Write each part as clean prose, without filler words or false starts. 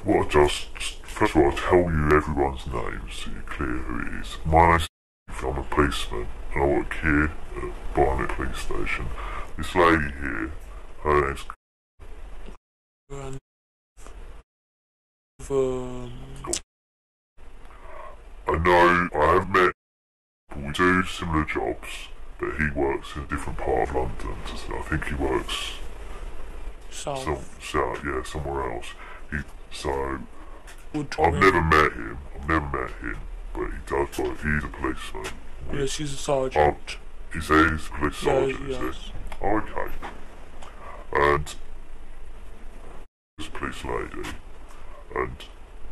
what I just first of all, I'll tell you everyone's names so you're clear who it is. My name's Steve, I'm a policeman and I work here at Barnet Police Station. This lady here, her name's I know I have met, but we do similar jobs, but he works in a different part of London. So I think he works south, yeah, somewhere else. I've never met him, but he does work, he's a policeman. Yes, he's a sergeant. He's a police sergeant, yes. is he? Oh, okay. And this police lady, and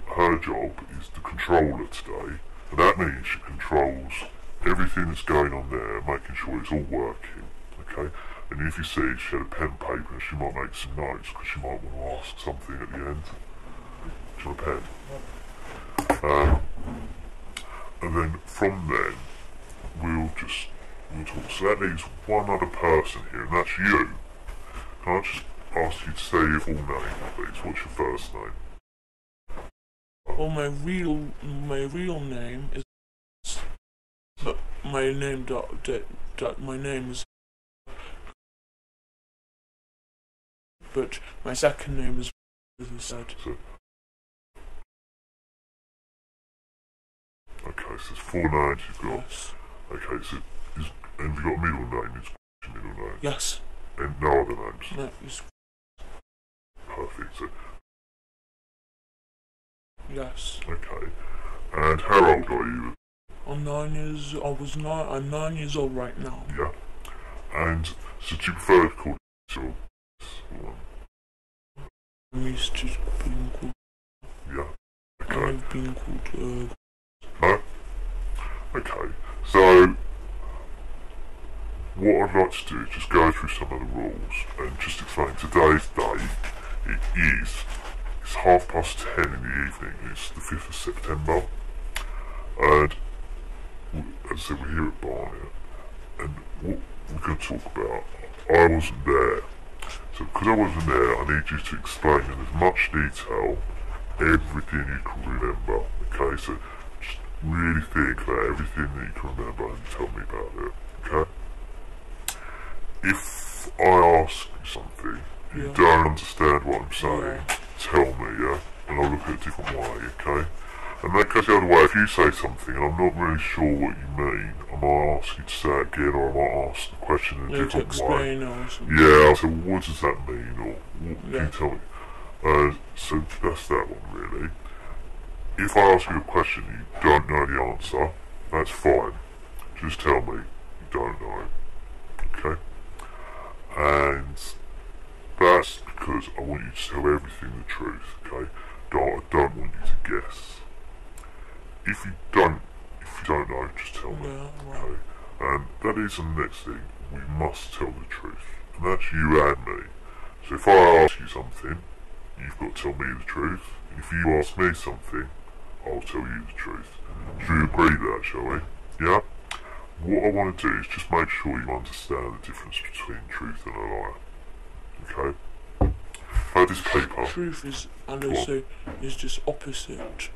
her job is the controller today, and that means she controls everything that's going on there, making sure it's all working, okay? And if you see, she had a pen and paper, and she might make some notes, because she might want to ask something at the end. Do you want a pen? And then from then, we'll talk. So that leaves one other person here, and that's you. Can I just ask you to say your full name, please? What's your first name? Well, my real name is, but my name is, but my second name is, as I said. So, okay, so there's 4 names you've got. Yes. Okay, so have you got a middle name? Is your middle name? Yes. And no other names? No, it's... Perfect. So, yes. okay. And how old are you? I'm 9 years old right now. Yeah. And so do you prefer to call yourself? I'm used to being called... Yeah. Okay. I've been called... No? Okay. So, what I'd like to do is just go through some of the rules and just explain today's date. It's 10:30 in the evening. It's the 5th of September. And as I said, we're here at Barnet. And what we're going to talk about, I wasn't there. So because I wasn't there, I need you to explain in as much detail everything you can remember. Okay, so just really think about everything that you can remember and tell me about it. Okay? If I ask you something, you don't understand what I'm saying, tell me, yeah? And I'll look at it a different way, okay? And that goes the other way, if you say something and I'm not really sure what you mean, I might ask you to say it again, or I might ask the question in a different way. Yeah, I'll say, well, what does that mean, or what can you tell me? So that's that one, really. If I ask you a question and you don't know the answer, that's fine. Just tell me you don't know, okay? And that's because I want you to tell everything the truth, okay? I don't want you to guess. If you don't know, just tell me, okay? And that is the next thing, we must tell the truth. And that's you and me. So if I ask you something, you've got to tell me the truth. And if you ask me something, I'll tell you the truth. Should we agree to that, shall we? Yeah? What I want to do is just make sure you understand the difference between truth and a lie. Okay? This paper. Truth is, and also, is just opposite.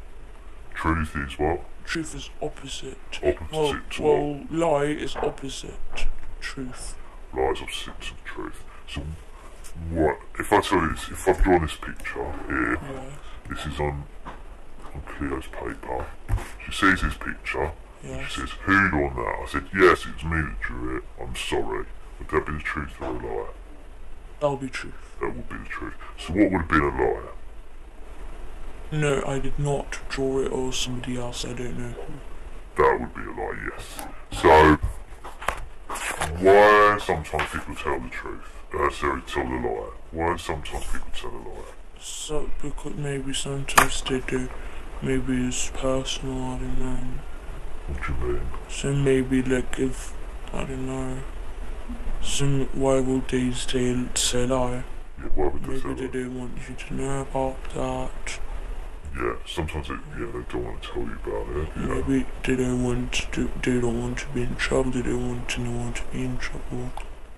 Truth is what? Truth is opposite. Opposite to well, lie is opposite truth. Lie is opposite to truth. So, what? If I tell you this, if I've drawn this picture here, this is on Cleo's paper. She sees this picture. Yes. She says, who drawn that? I said, yes, it was me that drew it. I'm sorry. Would that be the truth or a lie? That would be truth. That would be the truth. So what would have been a lie? No, I did not draw it, or somebody else, I don't know. That would be a lie, yes. So, why sometimes people tell the truth? Tell the lie. Why sometimes people tell a lie? So, because maybe sometimes they do. Maybe it's personal, I don't know. What do you mean? So maybe, like, if, I don't know, why would they say lie? Yeah, why would they say lie? Maybe they don't want you to know about that. Yeah, sometimes they don't want to tell you about it. Yeah. Maybe they don't want to be in trouble, they don't want anyone to be in trouble.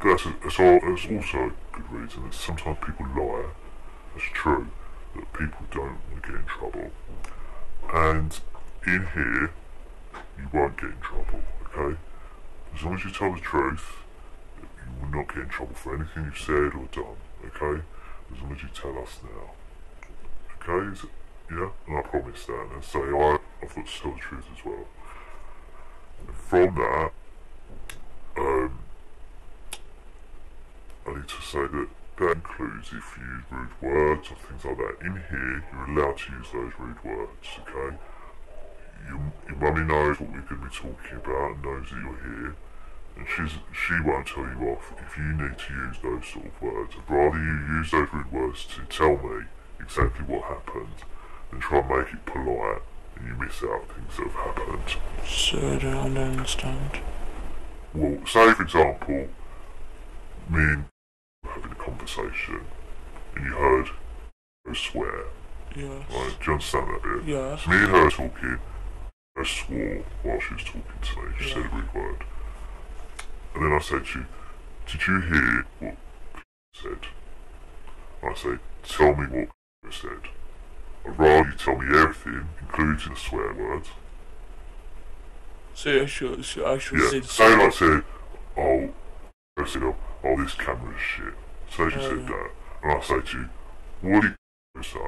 That's also a good reason that sometimes people lie. That's true. that people don't want to get in trouble. And in here, you won't get in trouble, okay? As long as you tell the truth, you will not get in trouble for anything you've said or done, okay? As long as you tell us now. Okay? Yeah? And I promise that. And say I've got to tell the truth as well. And from that, I need to say that includes if you use rude words or things like that. In here, you're allowed to use those rude words, okay? Your mummy knows what we're going to be talking about and knows that you're here. And she won't tell you off if you need to use those sort of words. I'd rather you use those rude words to tell me exactly what happened than try and make it polite and you miss out things that have happened. So I don't understand. Well, say for example, me and you were having a conversation and you heard her swear. Yes. Right, do you understand that bit? Yes. So me and her talking, I swore while she was talking to me. She said a rude word. And then I said to you, did you hear what said? I say, tell me what said. I'd rather you tell me everything, including the swear words. So I should say say like said, oh, this camera's shit. Say she said that. And I say to you, what did you say?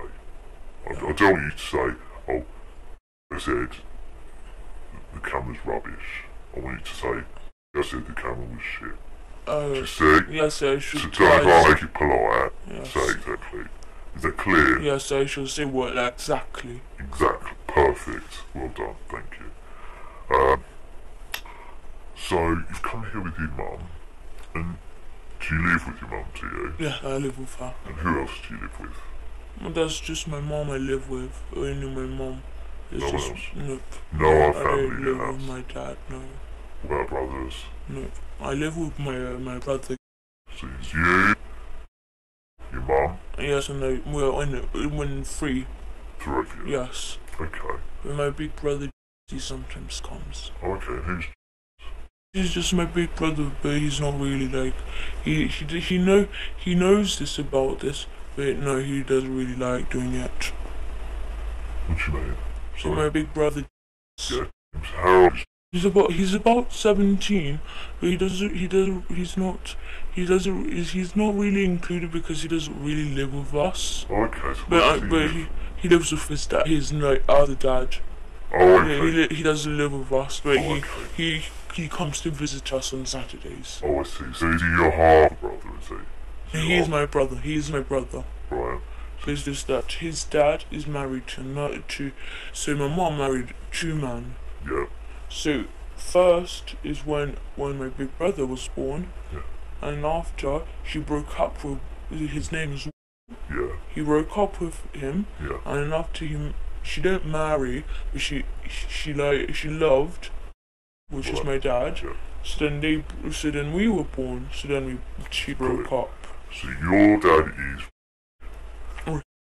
I don't want you to say, oh, I said the camera's rubbish. I want you to say, I said the camera was shit. Oh, you see? yes, I should. So don't make it polite. Yes. Say exactly. Is that clear? Yes, I should say what exactly. Exactly. Perfect. Well done. Thank you. So you've come here with your mum, and do you live with your mum? Do you? Yeah, I live with her. And who else do you live with? Well, that's just my mom. I live with only my mom. No one else? Nope. No other I family don't in your live house? with my dad. No. What about brothers? No. I live with my brother. So it's you, your mum? Yes, and when free. Three of you? Yes. Okay. But my big brother, he sometimes comes. Okay, who's... He's just my big brother, but he's not really like he knows this about this, but no, he doesn't really like doing it. What you mean? So my big brother, yeah, how old is he's about 17, but he's not really included because he doesn't really live with us. Okay, so but he lives with his dad, his other dad. Oh, okay. He doesn't live with us, but okay. he comes to visit us on Saturdays. Oh, I see. So is he your half brother, is he? He's my brother. He's my brother. Right. So it's just that his dad is married to so my mom married two men. Yeah. So first is when my big brother was born. Yeah. And after she broke up with his name is. Yeah. He broke up with him. Yeah. And then after him, she didn't marry, but she loved, which is my dad. Yeah. So then we were born. So then she broke up. So your dad is.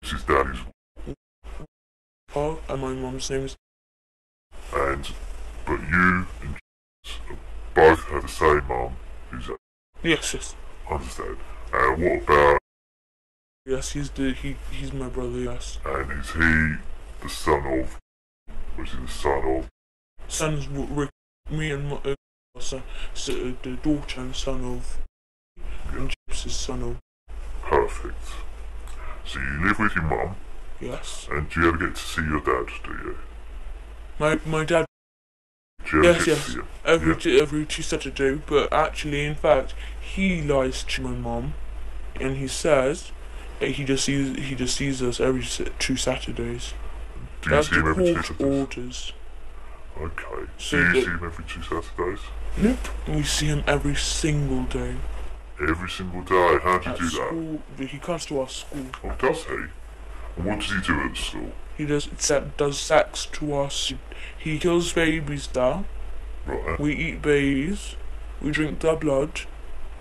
His dad is. Oh, and my mom's name is. But you and both have the same mum. Who's that? Yes. Understand. And what about? Yes, he's my brother. Yes. And is he the son of? Was he the son of? Son's me and my son, the daughter and son of. Yeah. And James is son of. Perfect. So you live with your mum. Yes. And do you ever get to see your dad? Do you? My dad. Yes. Every 2 Saturdays, but actually, in fact, he lies to my mum, and he says that he just sees us every 2 Saturdays. Do you see him every 2 Saturdays? Orders. Okay. So do you see him every 2 Saturdays? Nope. We see him every single day. Every single day? How do you do school, that? He comes to our school. Oh, does he? And what does he do at the school? He does sex to us. He kills babies there. Right. We eat babies. We drink their blood.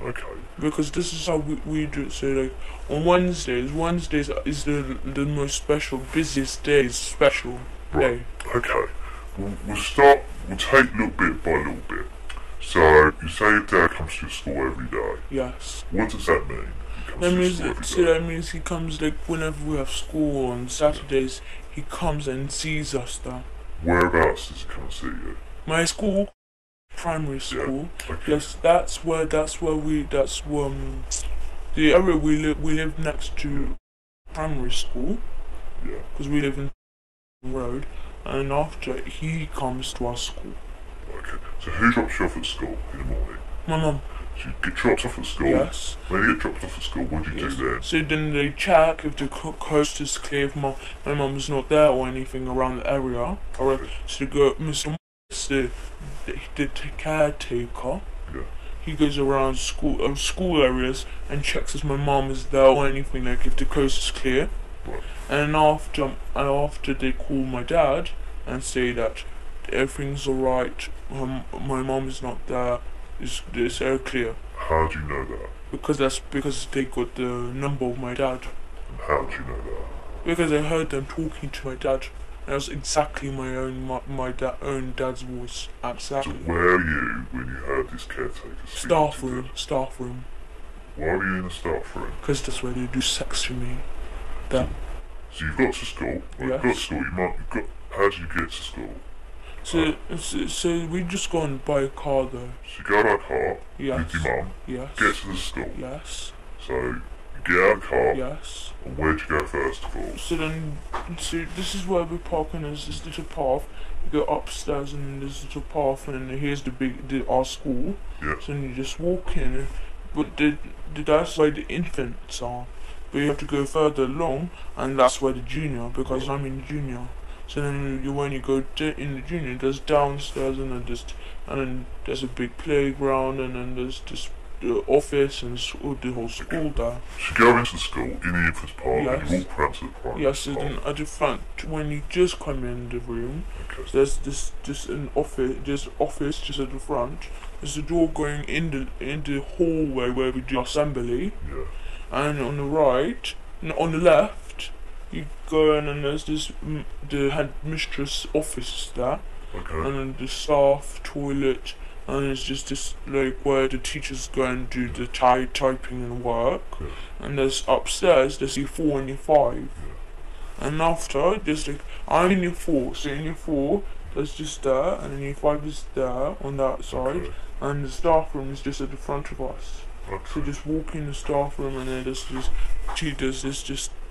Okay. Because this is how we do it. So like on Wednesdays is the most special, busiest day. Special day. Okay. We'll take little bit by little bit. So you say your dad comes to school every day. Yes. What does that mean? That means he comes like whenever we have school on Saturdays. He comes and sees us there. Whereabouts does he come and see you? My school, primary school. Yeah. Okay. Yes, that's where the area we live next to primary school. Yeah. Because we live in the road, and after he comes to our school. Okay. So who drops you off at school in the morning? My mum. So you get dropped off at school? Yes. When you get dropped off at school, what do you do then? So then they check if the coast is clear, if my mum's not there or anything around the area. Alright. So they go, Mr. The caretaker. Yeah. He goes around school areas and checks if my mum is there or anything, like if the coast is clear. Right. And after they call my dad and say that everything's alright, my mum is not there, it's all clear. How do you know that? Because they got the number of my dad. And how do you know that? Because I heard them talking to my dad. And it was exactly my own dad's voice. Exactly. So where are you when you heard this caretaker speaking? Staff room. Why were you in the staff room? Because that's where they do sex to me. That. So you've got to school. Well, Yes. you've got to school. How do you get to school? So we just go and buy a car though. So you go by car Yes. with your mum. Yes. Get to the school. Yes. So you get out of the car. Yes. And where'd you go first of all? So this is where we park, and there's this little path. You go upstairs and then there's this little path, and then here's our school. Yeah. So then you just walk in, but that's where the infants are. But you have to go further along, and that's where the junior, because I'm in junior. So then when you go in the junior, there's downstairs, and then there's a big playground, and then there's this office and the whole school there. So you go into the school in the infant's park. Yes. And you walk around to the primary. Yes, and then at the front, when you just come in the room, Okay. so there's just an office, just at the front. There's a door going in the hallway where we do assembly. Yeah. And on the right, on the left, you go in and there's the headmistress office there, Okay. and then the staff toilet, and it's just this like where the teachers go and do the typing and work. Yeah. And there's upstairs there's year 4 and year 5. Yeah. And after there's like I'm in year 4, so in year 4 there's just there, and then year 5 is there on that side, Okay. and the staff room is just at the front of us. Okay. So just walk in the staff room, and then there's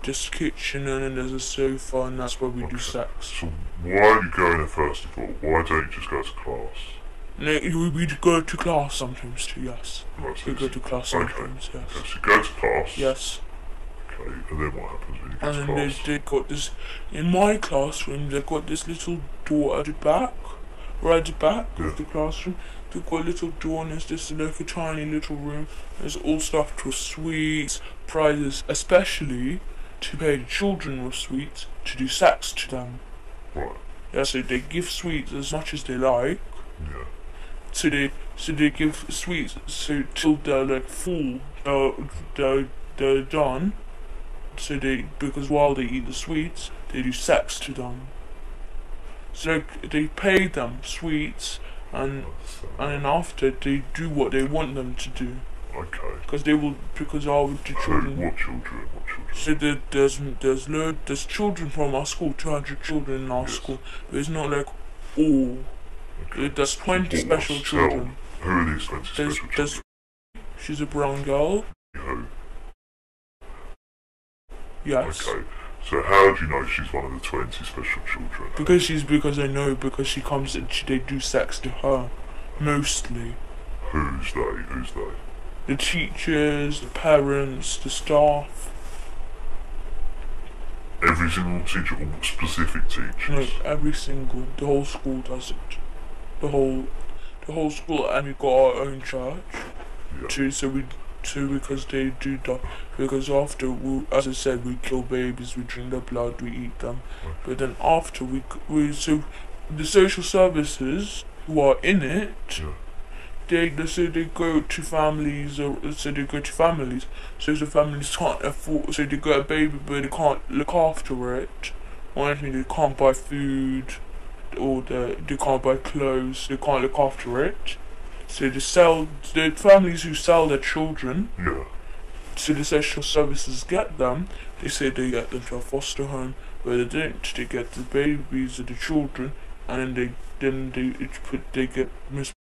this kitchen, and then there's a sofa, and that's where we do sex. So why are you going there first of all? Why don't you just go to class? No, we go to class sometimes too, yes. Right, so We go to class okay. sometimes, yes. Okay, so you go to class. Yes. Okay, and then what happens when you get And to then class? they got this, in my classroom, they've got this little door at the back, right at the back of the classroom. They've got a little door, and it's just like a tiny little room. There's all stuff with sweets, prizes, especially to pay the children with sweets, to do sex to them. Right. Yeah, so they give sweets as much as they like. Yeah. So they give sweets so till they're like full, they're done. So because while they eat the sweets, they do sex to them. So they pay them sweets, and then after they do what they want them to do. Okay. Because all the children. What children? What children? So there's children from our school, 200 children in our school, but it's not like all. Okay. There's 20 special children. Who are these 20 special children? She's a brown girl. Who? Yes. Okay. So how do you know she's one of the 20 special children? Because I know, because she comes and they do sex to her, mostly. Who's they? The teachers, the parents, the staff. Every single teacher, or specific teachers? No, the whole school does it. The whole school, and we got our own church. Yeah. Because they do that. Because after, as I said, we kill babies, we drink their blood, we eat them. Okay. But then after so the social services who are in it, Yeah. they go to families, So the families can't afford, so they got a baby, but they can't look after it, or anything. They can't buy food, or they can't buy clothes. They can't look after it. So the families who sell their children Yeah. so the social services get them. They say they get them to a foster home, but they don't. They get the babies or the children, and they get Miss.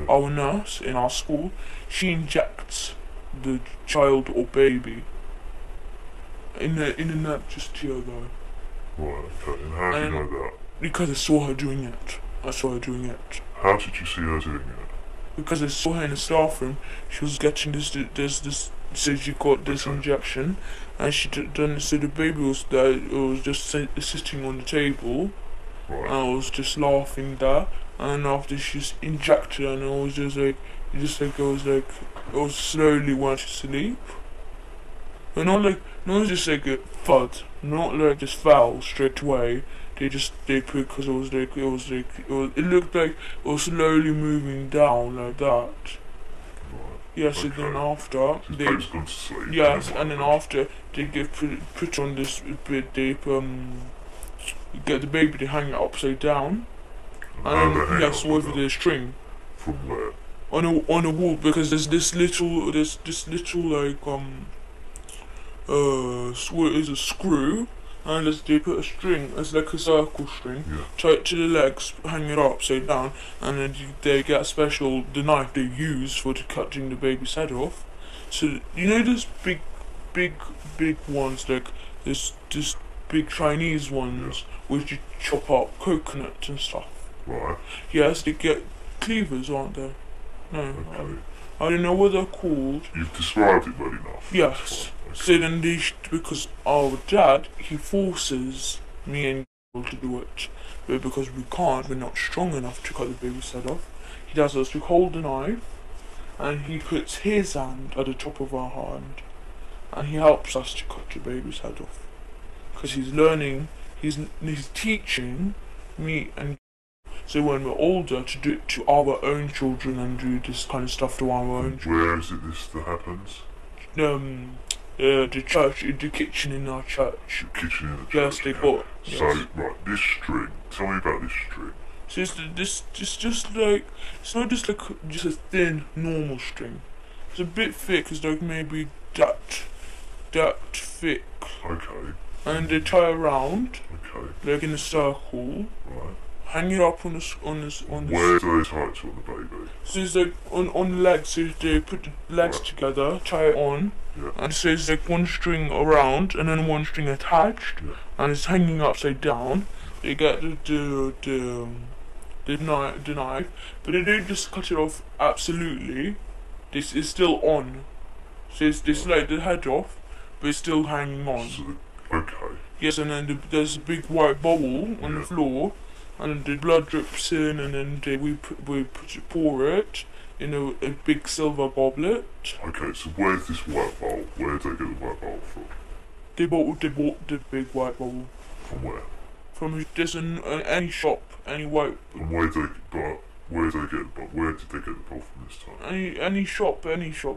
Our nurse in our school, she injects the child or baby in the neck just here though. Right, okay. And how do you know that? Because I saw her doing it. How did you see her doing it? Because I saw her in the staff room. She was getting this. So she got this injection, and she done. So the baby was there. It was just sitting on the table, and I was just laughing there. And after she's injected, and it was it was slowly went to sleep. But not just like a thud, not like just fell straight away. They put, because it looked like it was slowly moving down like that. Right. Yes, Okay. and then after So the baby's gone to sleep. yes, and then after they put on this bit, they get the baby to hang it upside down, and then yes, with the string. From where? On a wall, because there's this little like is a screw, and they put a string, it's like a circle string, tie it to the legs, hang it upside down, and then they get the knife they use for cutting the baby's head off. So you know those big ones, like this big Chinese ones, which you chop up coconut and stuff. Right. Yes, they get cleavers, aren't they? No. Okay. I don't know what they're called. You've described it well enough. Yes. Okay. So then because our dad, he forces me and to do it. But because we can't, we're not strong enough to cut the baby's head off, he does us to hold the knife, and he puts his hand at the top of our hand, and he helps us to cut the baby's head off. Because he's learning, he's teaching me and so when we're older to do it to our own children and do this kind of stuff to our own children. Where is it this that happens? The church, the kitchen in our church. The kitchen in the church. Yes, they got. So, right, this string. Tell me about this string. So it's just like, it's not just like just a thin normal string. It's a bit thick. It's like maybe that thick. Okay. And they tie around. Okay. Like in a circle. Right. Hang it up on this. Where do they tie it to on the baby? So it's like on the legs. So they put the legs together, tie it on, and so it's like one string around and then one string attached, and it's hanging upside down. They get the knife, but they don't just cut it off absolutely. This is still on. So it's like the head off, but it's still hanging on. So, okay. Yes, and then there's a big white bubble on the floor. And the blood drips in, and then we pour it in a big silver goblet. Okay, so where's this white bowl? Where did they get the white bowl from? They bought the big white bowl. From where? From any shop, any white. And where did they get the bowl from this time? Any shop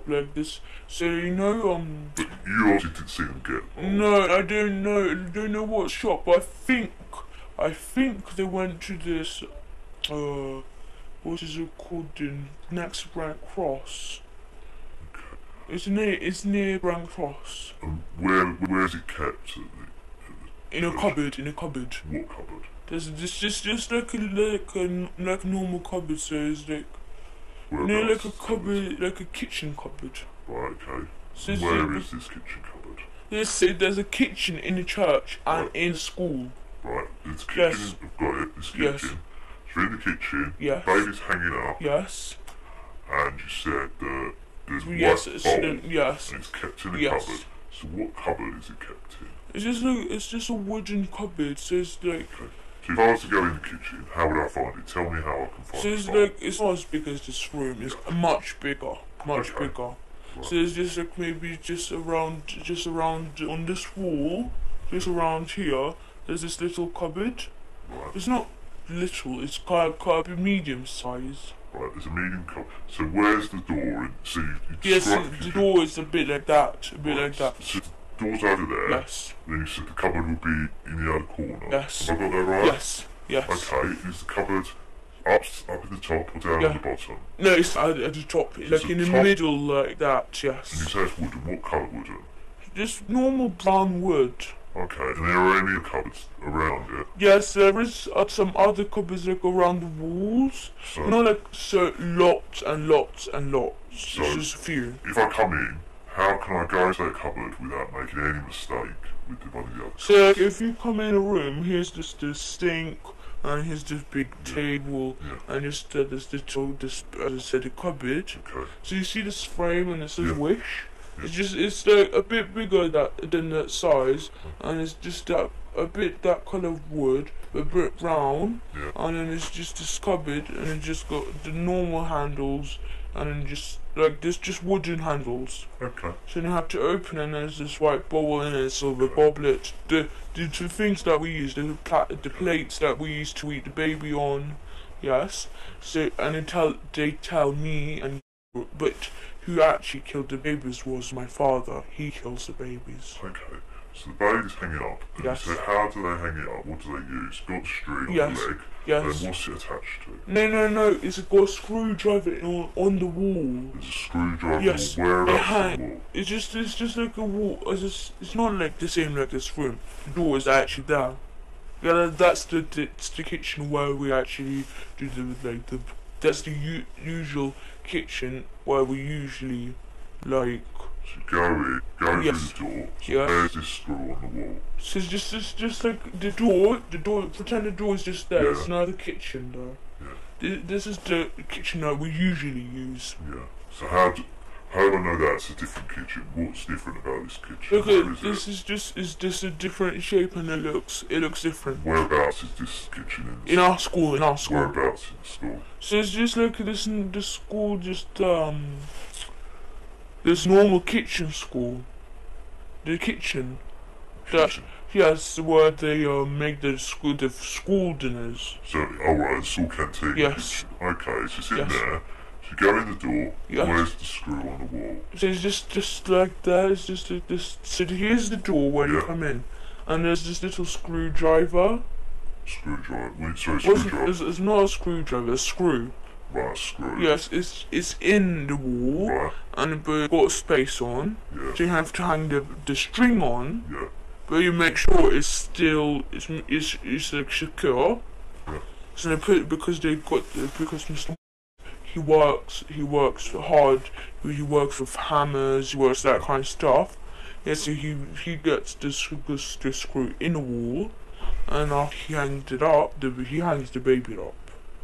like this. So you know But you obviously didn't see them get the bowl. No, I don't know what shop. But I think they went to this, what is it called, the next Rank Cross. Okay. It's near Rank Cross. And where is it kept? In a cupboard. What cupboard? There's just like a normal cupboard, so it's like, like a cupboard, like a kitchen cupboard. Right, okay. So where is this kitchen cupboard? There's a kitchen in the church and in school. Right, it's kitchen, I've got it, this kitchen. Yes. So in the kitchen, yes. Baby's hanging up. Yes. And you said that there's yes, white bowl, yes. and it's kept in a cupboard. So what cupboard is it kept in? It's just a wooden cupboard, so it's like... Okay. So if I was to go in the kitchen, how would I find it? Tell me how I can find it. So it's like, it's not as big as this room, it's much bigger. Much bigger. Right. So it's just like maybe just around on this wall, just around here, there's this little cupboard. Right. It's not little, it's quite a medium size. Right, there's a medium cupboard. So where's the door? So you yes, the door is a bit like that, like that. So the door's over there. Yes. Then you said the cupboard would be in the other corner. Yes. Have I got that right? Yes. Yes. Okay, is the cupboard up at the top or down at the bottom? No, it's at the top, like in the middle, like that, yes. And you say it's wooden, what colour wooden? Just normal brown wood. Okay, and there are any cupboards around it? Yes, there is some other cupboards like around the walls. So, not like so lots and lots and lots. So it's just a few. If I come in, how can I go to that cupboard without making any mistake with one of the others? So like, if you come in a room, here's just the sink, and here's this big table, and just this little, as I said, the cupboard. Okay. So you see this frame, and it says Wish. It's like a bit bigger than that size, and it's just that a bit that colour of wood, a bit brown, and then it's just this cupboard, and it just got the normal handles, and then just like there's just wooden handles. Okay. So you have to open, and there's this white bowl in it, silver goblet, the things that we use, the plates that we used to eat the baby on, yes. So and they tell me but. Who actually killed the babies was my father. He kills the babies. Okay. So the babies hang it up. And so how do they hang it up? What do they use? Got the string on the leg. Yes. And what's it attached to? No. It's got a screwdriver on the wall. There's a screwdriver. Yes. Whereabouts on the wall? It's just like a wall. It's not like the same like this room. The door is actually there. Yeah, that's the kitchen where we actually do that's the usual kitchen where we usually like. So go in, go through the door. So there's this screw on the wall. So it's just like the door. Pretend the door is just there. It's not the kitchen though. Yeah. This is the kitchen that we usually use. Yeah. So how do I know that's a different kitchen? What's different about this kitchen? Okay, this is just a different shape, and it looks different. Whereabouts is this kitchen in our school? Whereabouts in the school? So it's just like this school, just this normal kitchen school. The kitchen. Yes, where they make the school dinners. So, alright, the school canteen. Yes. Okay, so it's in there. So you go in the door. Where's the screw on the wall? So it's just like that. It's just like this. So here's the door when you come in, and there's this little screwdriver. Screwdriver. It's not a screwdriver. A screw. Right, screw. Yes, it's in the wall, and but it's got space on. Yeah. So you have to hang the string on. Yeah. But you make sure it's still it's like secure. Yeah. So they put because Mr. He works hard. He works with hammers. He works that kind of stuff. Yeah. So he gets the screw in the wall, and after he hangs it up, he hangs the baby up.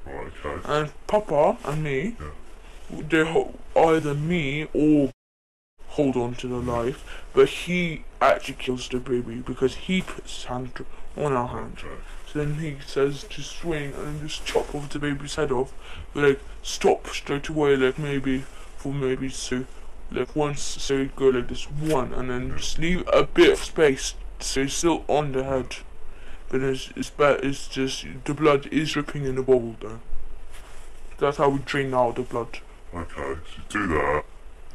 Right, okay. And Papa and me, they either me or hold on to the knife, but he actually kills the baby because he puts his hand on our hand. Okay. So then he says to swing and just chop off the baby's head off, but like stop straight away, like maybe so like once, so you go like this one, and then just leave a bit of space so it's still on the head. But it's bad. It's just the blood is dripping in the bowl though. That's how we drain out the blood. Okay, so you do that.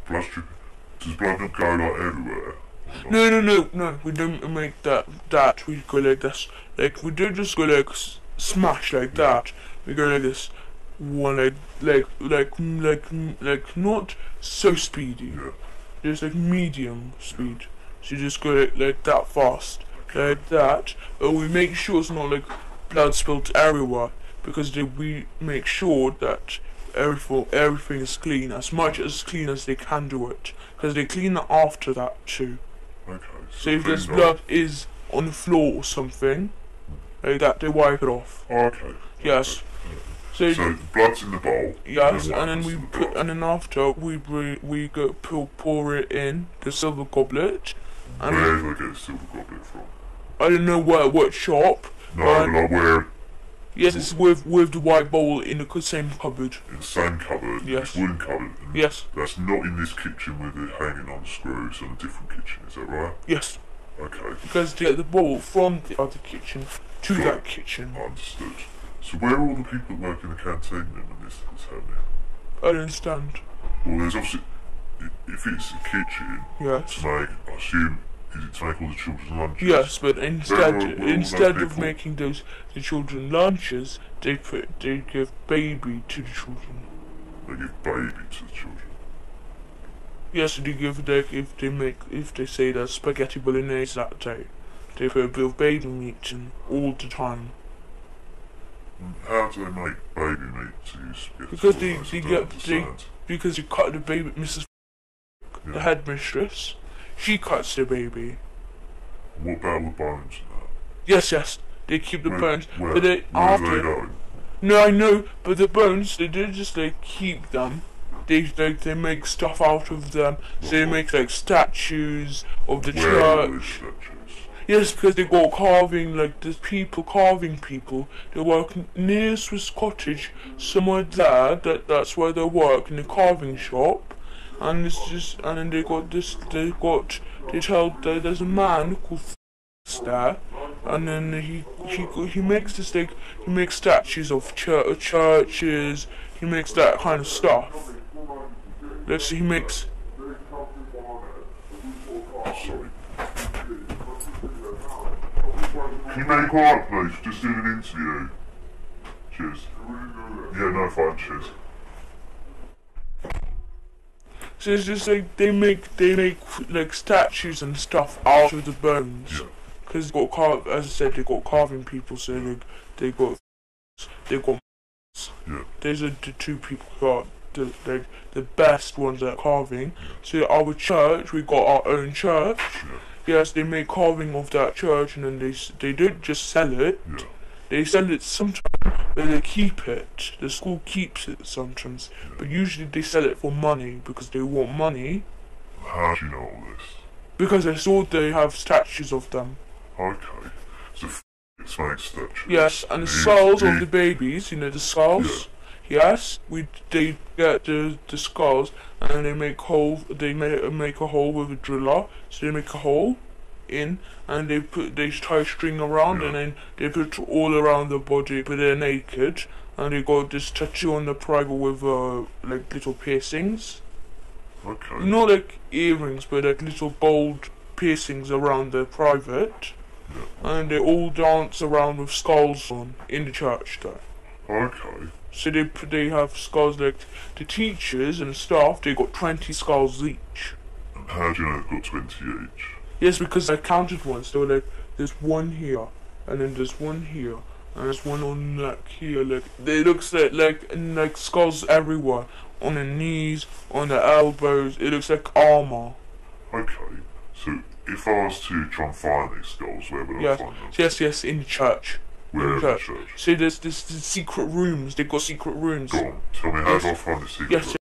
Blood dripping. Does blood not go like everywhere? No. We don't make that. We go like this. Like we don't just go like smash like that. We go like this. One like not so speedy. Yeah. Just like medium speed. So you just go like that fast. Like that, but we make sure it's not like blood spilled everywhere, because we make sure that everything is clean, as much as clean as they can do it, because they clean it after that too. Okay. So if there's blood is on the floor or something like that, they wipe it off. Okay. Yes. So the blood's in the bowl. Yes, and then after we go pour it in the silver goblet. And where do I get the silver goblet from? I don't know what shop. No, but like where? Yes, it's with the white bowl in the same cupboard. In the same cupboard? Yes. It's wooden cupboard? Yes. That's not in this kitchen with it hanging on screws on a different kitchen, is that right? Yes. Okay. Because they get the bowl from the other kitchen to that kitchen. Understood. So where are all the people that work in the canteen then when this is happening? I don't understand. Well, there's obviously, if it's a kitchen, yes, to make, I assume Is it to make all the children's lunches? Yes, but instead of people... making the children lunches, they give baby to the children. They give baby to the children. Yes, they give if they say that spaghetti bolognese that day, they put a bit of baby meat in all the time. How do they make baby meat to use Because because you cut the baby, Mrs. The headmistress, she cuts the baby. What about the bones and that? Yes, they keep the bones, but where do they go? No, I know, but the bones, they don't just keep them. They make stuff out of them. So they make like statues of the church. Yes, because they go carving, like there's people carving people. They work near Swiss Cottage, somewhere there. That's where they work, in the carving shop. And it's just, and then they tell there's a man called there, and then he makes this he makes statues of churches. He makes that kind of stuff. Let's see, he makes. Sorry. Can you make quiet, please? Just doing an interview. Cheers. Yeah, no, fine, cheers. So it's just like they make like statues and stuff out of the bones. Yeah. Because as I said, they got carving people, so they got. Yeah. These are the two people who are the best ones at carving. Yeah. So our church, we got our own church. Yeah. Yes, they make carving of that church, and then they don't just sell it. Yeah. They sell it sometimes, but they keep it. The school keeps it sometimes, but usually they sell it for money because they want money. How do you know all this? Because I saw they have statues of them. Okay. So it's make statues. Yes, and the skulls of the babies, the skulls. Yeah. Yes, they get the skulls, and then they make hole. They make a hole with a driller. So they make a hole in, and they tie string around, and then they put it all around the body, but they're naked, and they got this tattoo on the private with like little piercings. Okay. Not like earrings, but like little gold piercings around their private. Yeah. And they all dance around with skulls on in the church there. Okay. So they have skulls, like the teachers and staff, they got 20 skulls each. And how do you know they've got 20 each? Yes, because I counted once. They were like, there's one here, and then there's one here, and there's one on the neck here. Like they looks like skulls everywhere, on the knees, on the elbows. It looks like armor. Okay. So if I was to try and find these skulls, where would I find them? Yes, in the church. Where in the church? So there's secret rooms. They've got secret rooms. Go on, tell me how do I find the secret rooms?